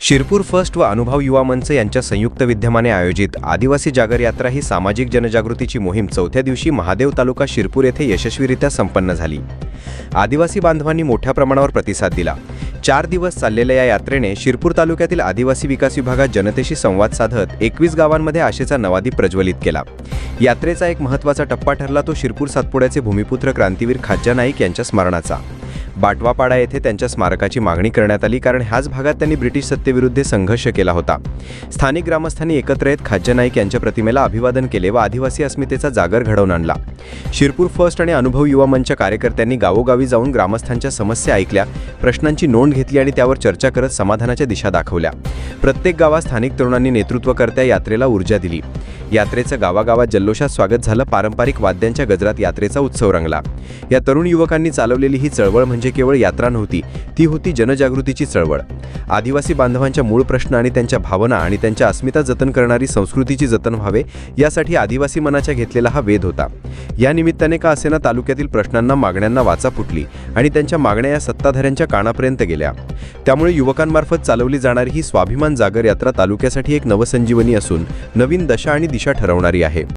Shirpur first व अनुभव युवा मंच यांच्या संयुक्त विद्यमाने आयोजित आदिवासी जागर यात्रा ही सामाजिक जनजागृतीची मोहीम चौथ्या दिवशी महादेव तालुका शिरपूर येथे यशस्वीरित्या संपन्न झाली। आदिवासी बांधवांनी मोठ्या प्रमाणावर प्रतिसाद दिला। 4 दिवस चाललेल्या या यात्रेने शिरपूर तालुक्यातील आदिवासी विकास विभागात जनतेशी संवाद साधत 21 गावांमध्ये आशेचा नवा दीप प्रज्वलित केला। यात्रेचा एक महत्त्वाचा टप्पा ठरला तो शिरपूर सातपुड्याचे भूमिपुत्र क्रांतीवीर खाज्जा नाईक यांच्या स्मरणाचा। बाटवापाडा येथे त्यांच्या स्मारकाची मागणी करण्यात आली, कारण ह्याच भागात त्यांनी ब्रिटिश सत्तेविरुद्ध संघर्ष केला होता। स्थानिक ग्रामस्थांनी एकत्र येत खाज्जा नाईक यांच्या प्रतिमेला अभिवादन केले व आदिवासी अस्मितेचा जागर घडवून आणला। शिरपूर फर्स्ट आणि अनुभव युवा मंचच्या कार्यकर्त्यांनी गावोगावी जाऊन ग्रामस्थांच्या समस्या ऐकल्या, प्रश्नांची नोंद घेतली आणि त्यावर चर्चा करत समाधानाच्या दिशा दाखवल्या। प्रत्येक गावात स्थानिक तरुणांनी नेतृत्वकर्त्या यात्रेला ऊर्जा दिली। यात्रेचं गावागावात जल्लोषात स्वागत झालं। पारंपरिक वाद्यांच्या गजरात यात्रेचा उत्सव रंगला। या तरुण युवकांनी चालवलेली ही चळवळ म्हणजे केवळ यात्रा नव्हती, ती होती जनजागृतीची चळवळ। आदिवासी बांधवांच्या मूळ प्रश्न आणि त्यांच्या भावना आणि त्यांच्या अस्मिता जतन करणारी संस्कृतीची जतन व्हावे यासाठी आदिवासी मनाच्या घेतलेला हा वेध होता। या निमित्ताने का असेना तालुक्यातील प्रश्नांना मागण्यांना वाचा फुटली आणि त्यांच्या मागण्या या सत्ताधाऱ्यांच्या कानापर्यंत गेल्या। त्यामुळे युवकांमार्फत चालवली जाणारी ही स्वाभिमान जागर यात्रा तालुक्यासाठी एक नवसंजीवनी असून नवीन दशा आणि दिशा ठरवणारी आहे।